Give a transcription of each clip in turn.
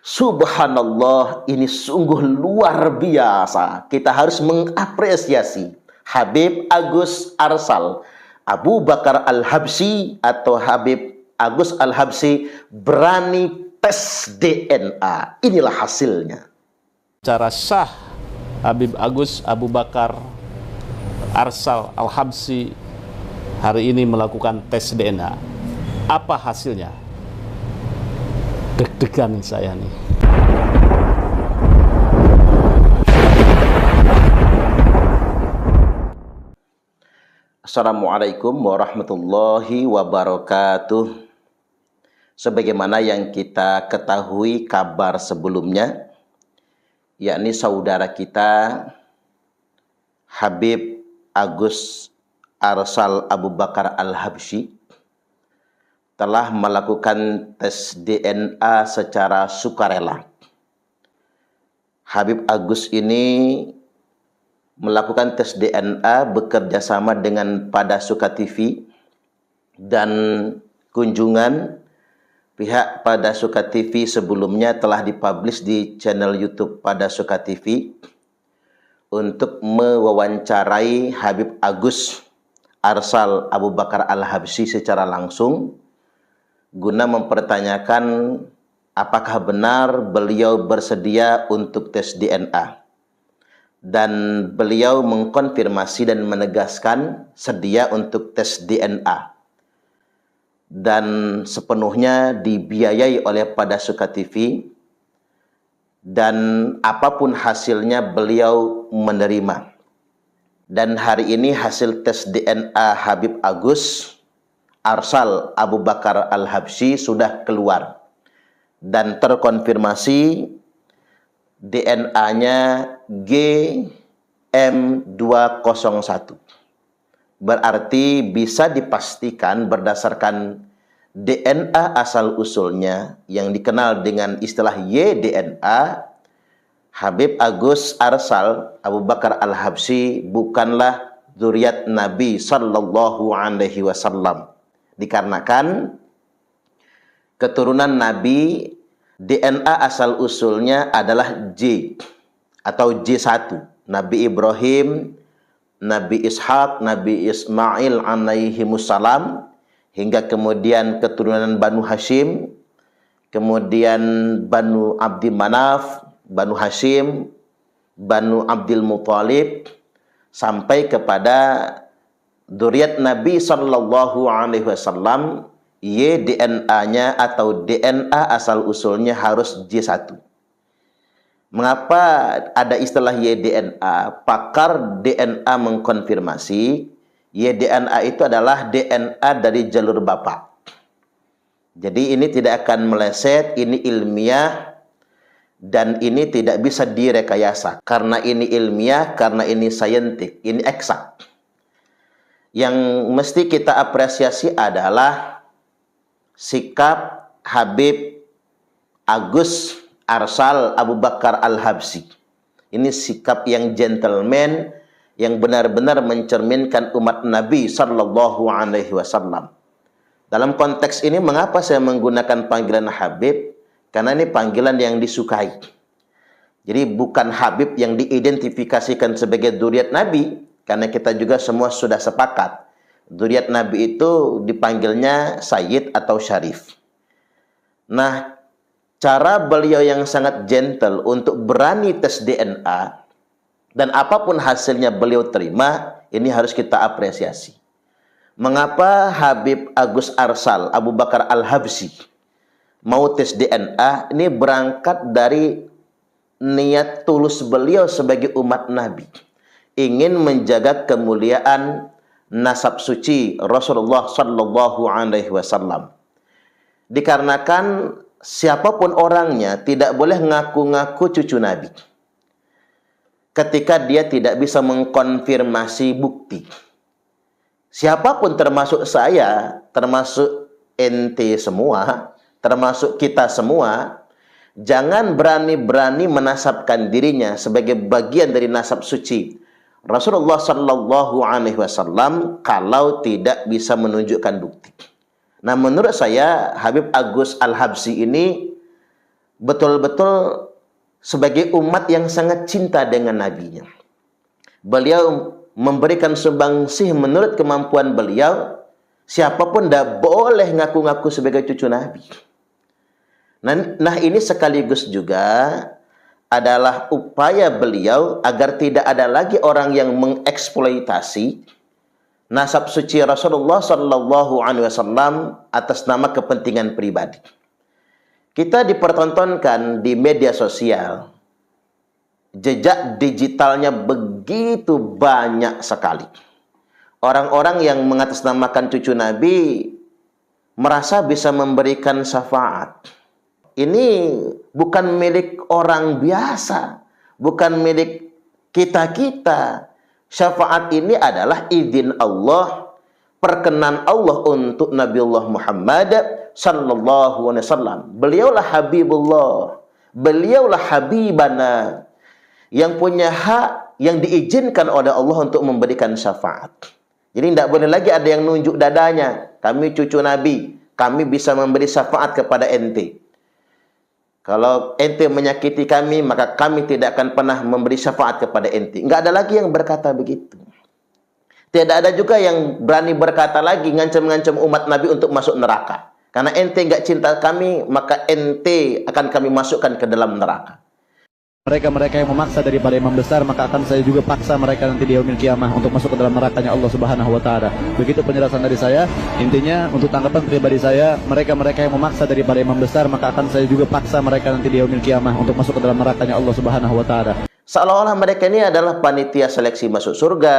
Subhanallah, ini sungguh luar biasa. Kita harus mengapresiasi Habib Agus Arsal Abu Bakar Al-Habsyi atau Habib Agus Al-Habsyi berani tes DNA. Inilah hasilnya. Cara sah Habib Agus Abu Bakar Arsal Al-Habsyi hari ini melakukan tes DNA. Apa hasilnya? Deg-degan saya nih. Assalamualaikum warahmatullahi wabarakatuh. Sebagaimana yang kita ketahui kabar sebelumnya, yakni saudara kita Habib Agus Arsal Abu Bakar Al-Habsyi telah melakukan tes DNA secara sukarela. Habib Agus ini melakukan tes DNA bekerja sama dengan Padasuka TV, dan kunjungan pihak Padasuka TV sebelumnya telah dipublish di channel YouTube Padasuka TV untuk mewawancarai Habib Agus Arsal Abu Bakar Al-Habsyi secara langsung guna mempertanyakan apakah benar beliau bersedia untuk tes DNA. Dan beliau mengkonfirmasi dan menegaskan sedia untuk tes DNA. Dan sepenuhnya dibiayai oleh Padasuka TV. Dan apapun hasilnya beliau menerima. Dan hari ini hasil tes DNA Habib Agus Arsal Abu Bakar Al-Habsyi sudah keluar. Dan terkonfirmasi DNA-nya GM201. Berarti bisa dipastikan berdasarkan DNA asal-usulnya yang dikenal dengan istilah YDNA, Habib Agus Arsal Abu Bakar Al-Habsyi bukanlah zuriat Nabi Sallallahu Alaihi Wasallam. Dikarenakan keturunan Nabi, DNA asal-usulnya adalah J atau J1. Nabi Ibrahim, Nabi Ishak, Nabi Ismail alaihimussalam, hingga kemudian keturunan Banu Hashim, kemudian Banu Abdi Manaf, Banu Hashim, Banu Abdul Muthalib, sampai kepada zuriat Nabi Sallallahu Alaihi Wasallam. YDNA-nya atau DNA asal-usulnya harus J1. Mengapa ada istilah YDNA? Pakar DNA mengkonfirmasi YDNA itu adalah DNA dari jalur bapak. Jadi ini tidak akan meleset, ini ilmiah, dan ini tidak bisa direkayasa. Karena ini ilmiah, karena ini saintik, ini eksak. Yang mesti kita apresiasi adalah sikap Habib Agus Arsal Abu Bakar Al-Habsyi. Ini sikap yang gentleman, yang benar-benar mencerminkan umat Nabi Sallallahu Alaihi Wasallam. Dalam konteks ini, mengapa saya menggunakan panggilan Habib? Karena ini panggilan yang disukai. Jadi bukan Habib yang diidentifikasikan sebagai zuriat Nabi, karena kita juga semua sudah sepakat zuriat Nabi itu dipanggilnya Sayyid atau Syarif. Nah, cara beliau yang sangat gentle untuk berani tes DNA, dan apapun hasilnya beliau terima, ini harus kita apresiasi. Mengapa Habib Agus Arsal Abu Bakar Al-Habsyi mau tes DNA? Ini berangkat dari niat tulus beliau sebagai umat Nabi, ingin menjaga kemuliaan nasab suci Rasulullah Sallallahu Alaihi Wasallam. Dikarenakan siapapun orangnya tidak boleh ngaku-ngaku cucu Nabi ketika dia tidak bisa mengkonfirmasi bukti. Siapapun, termasuk saya, termasuk ente semua, termasuk kita semua, jangan berani-berani menasabkan dirinya sebagai bagian dari nasab suci Rasulullah Sallallahu Alaihi Wasallam kalau tidak bisa menunjukkan bukti. Nah, menurut saya Habib Agus Al-Habsyi ini betul-betul sebagai umat yang sangat cinta dengan nabinya. Beliau memberikan sumbangsih menurut kemampuan beliau. Siapapun tidak boleh ngaku-ngaku sebagai cucu Nabi. Nah, ini sekaligus juga adalah upaya beliau agar tidak ada lagi orang yang mengeksploitasi nasab suci Rasulullah Sallallahu Alaihi Wasallam atas nama kepentingan pribadi. Kita dipertontonkan di media sosial, jejak digitalnya begitu banyak sekali. Orang-orang yang mengatasnamakan cucu Nabi merasa bisa memberikan syafaat. Ini bukan milik orang biasa, bukan milik kita-kita. Syafaat ini adalah izin Allah, perkenan Allah untuk Nabiullah Muhammad sallallahu alaihi wasallam. Beliaulah Habibullah, beliaulah Habibana, yang punya hak yang diizinkan oleh Allah untuk memberikan syafaat. Jadi tidak boleh lagi ada yang nunjuk dadanya, kami cucu Nabi, kami bisa memberi syafaat kepada ente. Kalau ente menyakiti kami, maka kami tidak akan pernah memberi syafaat kepada ente. Enggak ada lagi yang berkata begitu. Tidak ada juga yang berani berkata lagi, ngancam-ngancam umat Nabi untuk masuk neraka. Karena ente enggak cinta kami, maka ente akan kami masukkan ke dalam neraka. Mereka-mereka yang memaksa daripada imam besar, maka akan saya juga paksa mereka nanti di yaumil kiamah untuk masuk ke dalam nerakanya Allah Subhanahu wa taala. Begitu penjelasan dari saya. Intinya untuk tanggapan pribadi saya, mereka-mereka yang memaksa daripada imam besar, maka akan saya juga paksa mereka nanti di yaumil kiamah untuk masuk ke dalam nerakanya Allah Subhanahu wa taala. Seolah-olah mereka ini adalah panitia seleksi masuk surga,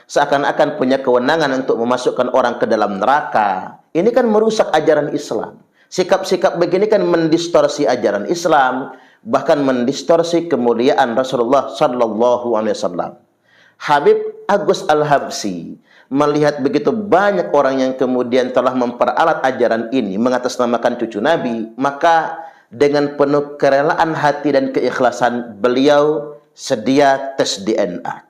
seakan-akan punya kewenangan untuk memasukkan orang ke dalam neraka. Ini kan merusak ajaran Islam. Sikap-sikap begini kan mendistorsi ajaran Islam, bahkan mendistorsi kemuliaan Rasulullah Sallallahu Alaihi Wasallam. Habib Agus Al-Habsyi melihat begitu banyak orang yang kemudian telah memperalat ajaran ini mengatasnamakan cucu Nabi, maka dengan penuh kerelaan hati dan keikhlasan beliau sedia tes DNA.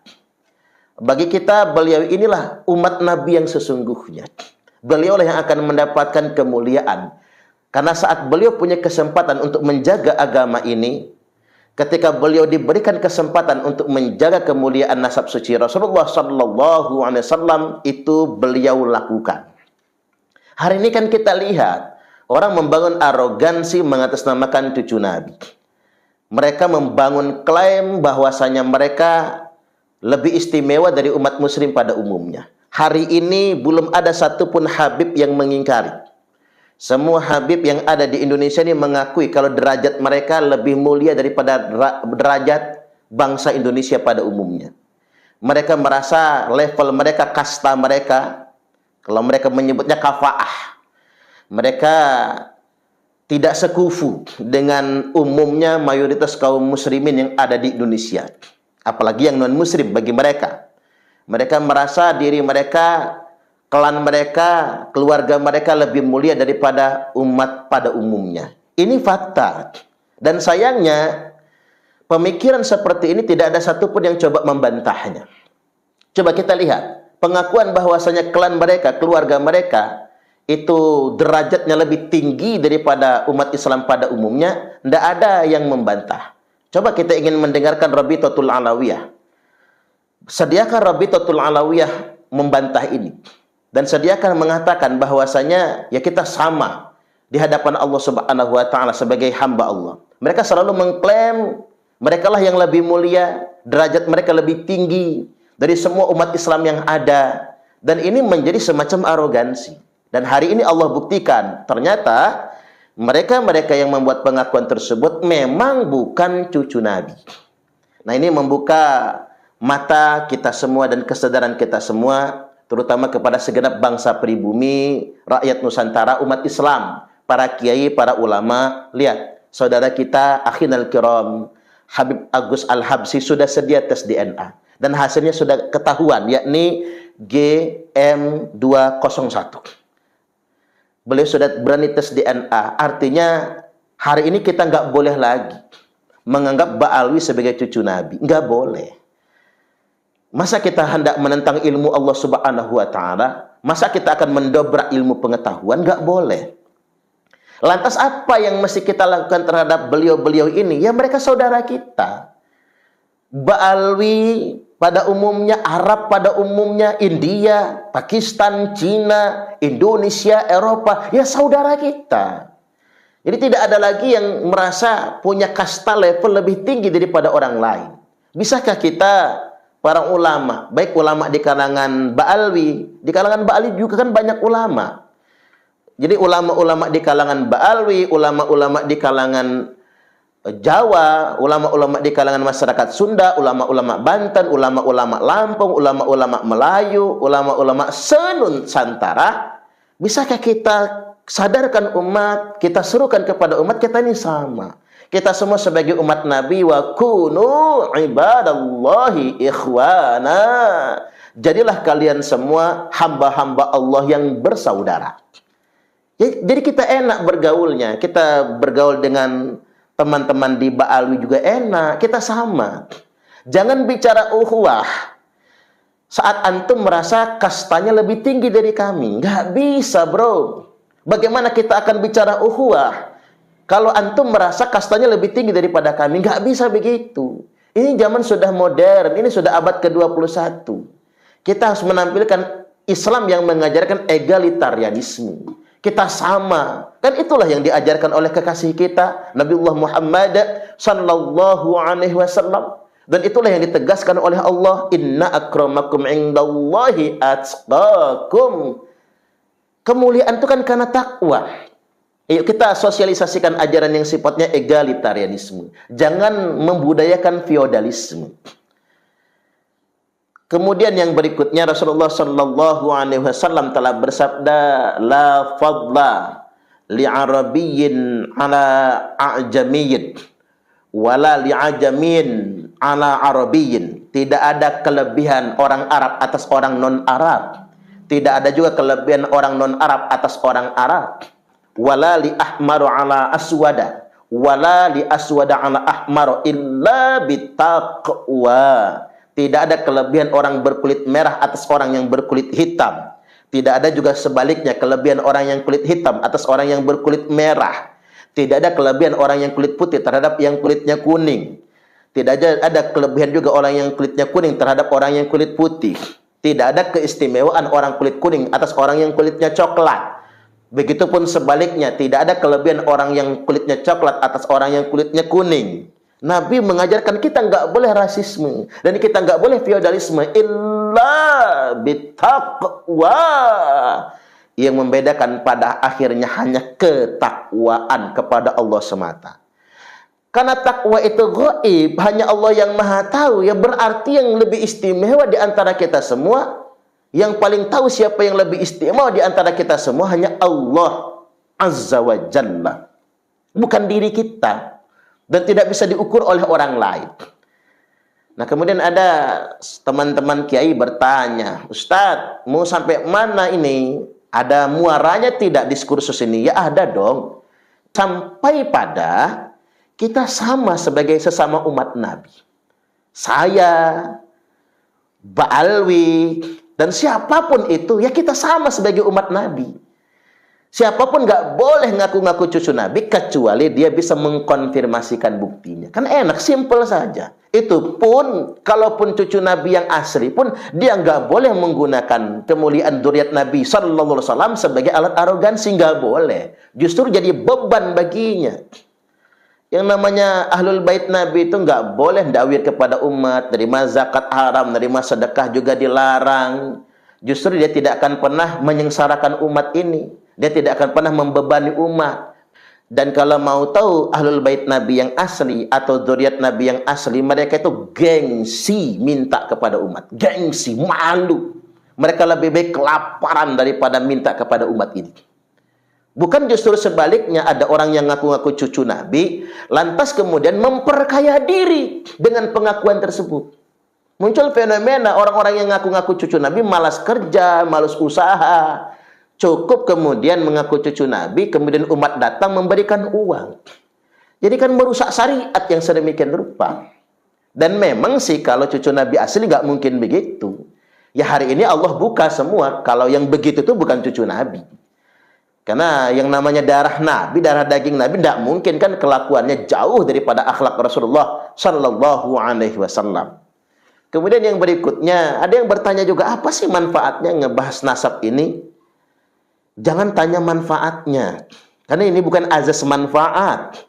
Bagi kita, beliau inilah umat Nabi yang sesungguhnya. Beliau yang akan mendapatkan kemuliaan. Karena saat beliau punya kesempatan untuk menjaga agama ini, ketika beliau diberikan kesempatan untuk menjaga kemuliaan nasab suci Rasulullah Sallallahu Alaihi Wasallam, itu beliau lakukan. Hari ini kan kita lihat orang membangun arogansi mengatasnamakan cucu Nabi. Mereka membangun klaim bahwasanya mereka lebih istimewa dari umat muslim pada umumnya. Hari ini belum ada satupun Habib yang mengingkari. Semua Habib yang ada di Indonesia ini mengakui kalau derajat mereka lebih mulia daripada derajat bangsa Indonesia pada umumnya. Mereka merasa level mereka, kasta mereka, kalau mereka menyebutnya kafaah, mereka tidak sekufu dengan umumnya mayoritas kaum muslimin yang ada di Indonesia. Apalagi yang non-muslim bagi mereka. Mereka merasa diri mereka, klan mereka, keluarga mereka lebih mulia daripada umat pada umumnya. Ini fakta. Dan sayangnya, pemikiran seperti ini tidak ada satupun yang coba membantahnya. Coba kita lihat, pengakuan bahwasanya klan mereka, keluarga mereka, itu derajatnya lebih tinggi daripada umat Islam pada umumnya, tidak ada yang membantah. Coba kita ingin mendengarkan Rabitatul Alawiyah. Sediakan Rabitatul Alawiyah membantah ini. Dan sediakan mengatakan bahwasanya ya kita sama di hadapan Allah Subhanahu wa taala sebagai hamba Allah. Mereka selalu mengklaim mereka lah yang lebih mulia, derajat mereka lebih tinggi dari semua umat Islam yang ada, dan ini menjadi semacam arogansi. Dan hari ini Allah buktikan ternyata mereka-mereka yang membuat pengakuan tersebut memang bukan cucu Nabi. Nah, ini membuka mata kita semua dan kesadaran kita semua, terutama kepada segenap bangsa pribumi, rakyat Nusantara, umat Islam, para kiai, para ulama. Lihat, saudara kita, akhinal kiram, Habib Agus Al-Habsyi sudah sedia tes DNA. Dan hasilnya sudah ketahuan, yakni GM201. Beliau sudah berani tes DNA. Artinya, hari ini kita nggak boleh lagi menganggap Ba'alwi sebagai cucu Nabi. Nggak boleh. Masa kita hendak menentang ilmu Allah Subhanahu wa taala? Masa kita akan mendobrak ilmu pengetahuan? Enggak boleh. Lantas apa yang mesti kita lakukan terhadap beliau-beliau ini? Ya mereka saudara kita. Ba'alwi pada umumnya, Arab pada umumnya, India, Pakistan, Cina, Indonesia, Eropa, ya saudara kita. Jadi tidak ada lagi yang merasa punya kasta level lebih tinggi daripada orang lain. Bisakah kita, para ulama, baik ulama di kalangan Ba'alwi, di kalangan Ba'alwi juga kan banyak ulama. Jadi ulama-ulama di kalangan Ba'alwi, ulama-ulama di kalangan Jawa, ulama-ulama di kalangan masyarakat Sunda, ulama-ulama Banten, ulama-ulama Lampung, ulama-ulama Melayu, ulama-ulama Senusantara. Bisakah kita sadarkan umat, kita serukan kepada umat kita ini sama. Kita semua sebagai umat Nabi, wa kunu ibadallahi ikhwana. Jadilah kalian semua hamba-hamba Allah yang bersaudara. Jadi kita enak bergaulnya, kita bergaul dengan teman-teman di Ba'alwi juga enak, kita sama. Jangan bicara ukhuwah saat antum merasa kastanya lebih tinggi dari kami. Nggak bisa, bro. Bagaimana kita akan bicara ukhuwah kalau antum merasa kastanya lebih tinggi daripada kami? Nggak bisa begitu. Ini zaman sudah modern, ini sudah abad ke-21. Kita harus menampilkan Islam yang mengajarkan egalitarianisme. Kita sama. Kan itulah yang diajarkan oleh kekasih kita Nabiullah Muhammad sallallahu alaihi wasallam, dan itulah yang ditegaskan oleh Allah, inna akramakum indallahi atqakum. Kemuliaan itu kan karena takwa. Yuk kita sosialisasikan ajaran yang sifatnya egalitarianisme. Jangan membudayakan feodalisme. Kemudian yang berikutnya Rasulullah sallallahu alaihi wasallam telah bersabda, la fadla li arabiyyin ala a'jamiyyin wala li ajamin ala arabiyyin. Tidak ada kelebihan orang Arab atas orang non-Arab. Tidak ada juga kelebihan orang non-Arab atas orang Arab. Wala li ahmaru ala aswada wala li aswada ala ahmaru illa bitaqwa. Tidak ada kelebihan orang berkulit merah atas orang yang berkulit hitam. Tidak ada juga sebaliknya kelebihan orang yang kulit hitam atas orang yang berkulit merah. Tidak ada kelebihan orang yang kulit putih terhadap yang kulitnya kuning. Tidak ada kelebihan juga orang yang kulitnya kuning terhadap orang yang kulit putih. Tidak ada keistimewaan orang kulit kuning atas orang yang kulitnya coklat. Begitupun sebaliknya, tidak ada kelebihan orang yang kulitnya coklat atas orang yang kulitnya kuning. Nabi mengajarkan kita nggak boleh rasisme dan kita nggak boleh feodalisme, illa bitaqwa. Yang membedakan pada akhirnya hanya ketakwaan kepada Allah semata. Karena takwa itu gaib, hanya Allah yang maha tahu. Ya berarti yang lebih istimewa di antara kita semua, yang paling tahu siapa yang lebih istimewa di antara kita semua, hanya Allah Azza wa Jalla, bukan diri kita. Dan tidak bisa diukur oleh orang lain. Nah kemudian ada teman-teman kiai bertanya, Ustadz, mau sampai mana ini? Ada muaranya tidak diskursus ini? Ya ada dong. Sampai pada kita sama sebagai sesama umat Nabi. Saya, Ba'alwi, dan siapapun itu, ya kita sama sebagai umat Nabi. Siapapun nggak boleh ngaku-ngaku cucu Nabi kecuali dia bisa mengkonfirmasikan buktinya. Kan enak, simple saja. Itu pun, kalaupun cucu Nabi yang asli pun, dia nggak boleh menggunakan kemuliaan dzurriyyat Nabi sallallahu alaihi wasallam sebagai alat arogansi, nggak boleh. Justru jadi beban baginya. Yang namanya ahlul bait Nabi itu nggak boleh dakwir kepada umat, nerima zakat haram, nerima sedekah juga dilarang. Justru dia tidak akan pernah menyengsarakan umat ini. Dia tidak akan pernah membebani umat. Dan kalau mau tahu ahlul bait Nabi yang asli atau dzurriyyat Nabi yang asli, mereka itu gengsi minta kepada umat. Gengsi, malu. Mereka lebih baik kelaparan daripada minta kepada umat ini. Bukan justru sebaliknya, ada orang yang ngaku-ngaku cucu Nabi, lantas kemudian memperkaya diri dengan pengakuan tersebut. Muncul fenomena orang-orang yang ngaku-ngaku cucu Nabi malas kerja, malas usaha. Cukup kemudian mengaku cucu Nabi, kemudian umat datang memberikan uang. Jadi kan merusak syariat yang sedemikian rupa. Dan memang sih kalau cucu Nabi asli nggak mungkin begitu. Ya hari ini Allah buka semua. Kalau yang begitu itu bukan cucu Nabi. Karena yang namanya darah Nabi, darah daging Nabi, tidak mungkin kan kelakuannya jauh daripada akhlak Rasulullah Sallallahu Alaihi Wasallam. Kemudian yang berikutnya, ada yang bertanya juga, apa sih manfaatnya ngebahas nasab ini? Jangan tanya manfaatnya, karena ini bukan azas manfaat.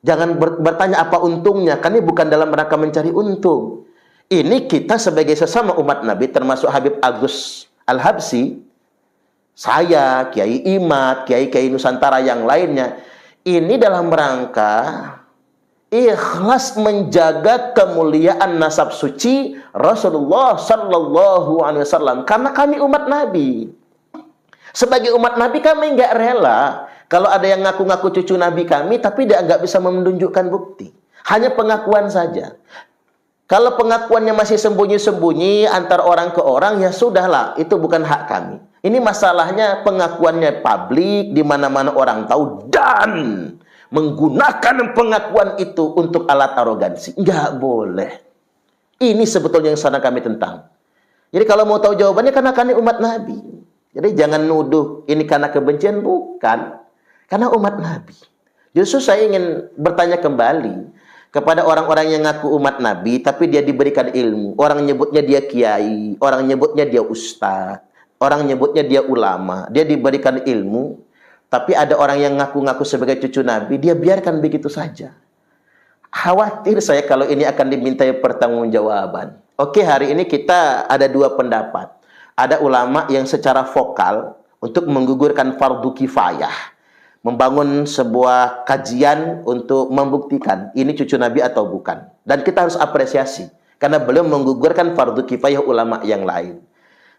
Jangan bertanya apa untungnya, karena ini bukan dalam rangka mencari untung. Ini kita sebagai sesama umat Nabi, termasuk Habib Agus Al-Habsyi, saya, Kiai Imad, Kiai-Kiai Nusantara yang lainnya, ini dalam rangka ikhlas menjaga kemuliaan nasab suci Rasulullah Sallallahu Alaihi Wasallam. Karena kami umat Nabi. Sebagai umat Nabi kami nggak rela kalau ada yang ngaku-ngaku cucu Nabi kami, tapi dia nggak bisa menunjukkan bukti. Hanya pengakuan saja. Kalau pengakuannya masih sembunyi-sembunyi antar orang ke orang, ya sudahlah, itu bukan hak kami. Ini masalahnya pengakuannya publik, di mana-mana orang tahu, dan menggunakan pengakuan itu untuk alat arogansi. Nggak boleh. Ini sebetulnya yang sana kami tentang. Jadi kalau mau tahu jawabannya, karena kami umat Nabi. Jadi jangan nuduh ini karena kebencian, bukan. Karena umat Nabi. Justru saya ingin bertanya kembali kepada orang-orang yang ngaku umat Nabi, tapi dia diberikan ilmu. Orang nyebutnya dia kiai, orang nyebutnya dia ustadz, orang nyebutnya dia ulama. Dia diberikan ilmu, tapi ada orang yang ngaku-ngaku sebagai cucu Nabi, dia biarkan begitu saja. Khawatir saya kalau ini akan dimintai pertanggungjawaban. Oke, hari ini kita ada dua pendapat. Ada ulama yang secara vokal untuk menggugurkan fardu kifayah, membangun sebuah kajian untuk membuktikan ini cucu Nabi atau bukan. Dan kita harus apresiasi, karena belum menggugurkan fardu kifayah ulama yang lain.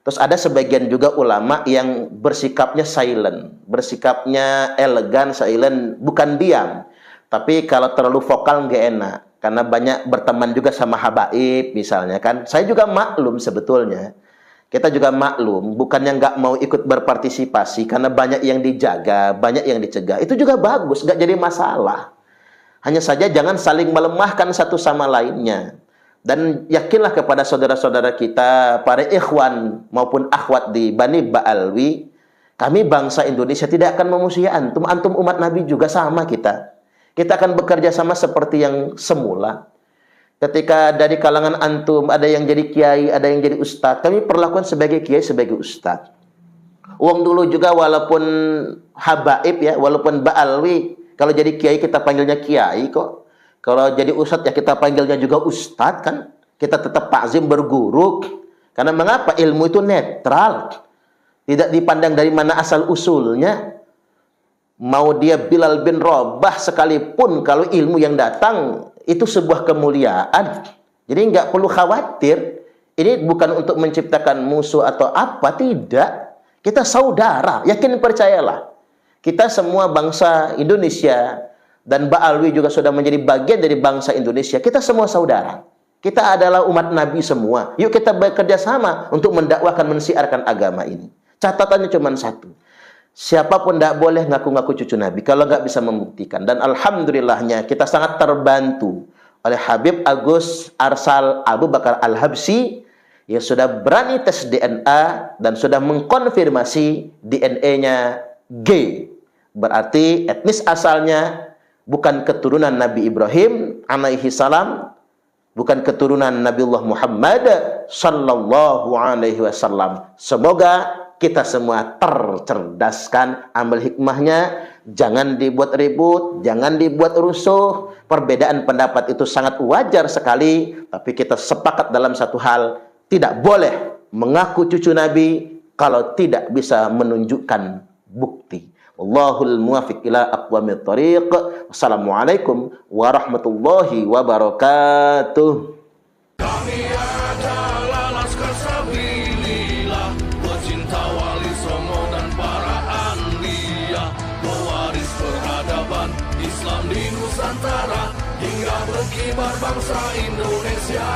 Terus ada sebagian juga ulama yang bersikapnya silent, bersikapnya elegan, silent, bukan diam. Tapi kalau terlalu vokal nggak enak, karena banyak berteman juga sama habaib misalnya kan. Saya juga maklum sebetulnya. Kita juga maklum, bukannya nggak mau ikut berpartisipasi, karena banyak yang dijaga, banyak yang dicegah. Itu juga bagus, nggak jadi masalah. Hanya saja jangan saling melemahkan satu sama lainnya. Dan yakinlah kepada saudara-saudara kita, para ikhwan maupun akhwat di Bani Ba'alwi, kami bangsa Indonesia tidak akan memusuhi antum. Antum umat Nabi juga sama kita. Kita akan bekerja sama seperti yang semula. Ketika dari kalangan antum ada yang jadi kiai, ada yang jadi ustadz, kami perlakukan sebagai kiai, sebagai ustadz. Uang dulu juga walaupun habaib ya, walaupun ba'alwi, kalau jadi kiai kita panggilnya kiai kok. Kalau jadi ustadz ya kita panggilnya juga ustadz kan. Kita tetap takzim berguru. Karena mengapa? Ilmu itu netral. Tidak dipandang dari mana asal usulnya. Mau dia Bilal bin Rabah sekalipun, kalau ilmu yang datang itu sebuah kemuliaan. Jadi nggak perlu khawatir. Ini bukan untuk menciptakan musuh atau apa, tidak. Kita saudara, yakin percayalah. Kita semua bangsa Indonesia, dan Ba'alwi juga sudah menjadi bagian dari bangsa Indonesia. Kita semua saudara. Kita adalah umat Nabi semua. Yuk kita bekerja sama untuk mendakwahkan, mensiarkan agama ini. Catatannya cuma satu. Siapapun tidak boleh ngaku-ngaku cucu Nabi kalau nggak bisa membuktikan. Dan alhamdulillahnya kita sangat terbantu oleh Habib Agus Arsal Abu Bakar Al-Habsyi yang sudah berani tes DNA dan sudah mengkonfirmasi DNA-nya G. Berarti etnis asalnya bukan keturunan Nabi Ibrahim alaihi salam, bukan keturunan Nabiullah Muhammad sallallahu alaihi wasallam. Semoga kita semua tercerdaskan, ambil hikmahnya, jangan dibuat ribut, jangan dibuat rusuh. Perbedaan pendapat itu sangat wajar sekali, tapi kita sepakat dalam satu hal, tidak boleh mengaku cucu Nabi kalau tidak bisa menunjukkan bukti. Wallahul muwaffiq ila aqwamit thariq. Wassalamualaikum warahmatullahi wabarakatuh. Kami adalah Laskar Sabilillah, pecinta Wali Songo dan para anbiya, pewaris peradaban Islam di Nusantara hingga berkibar bangsa Indonesia.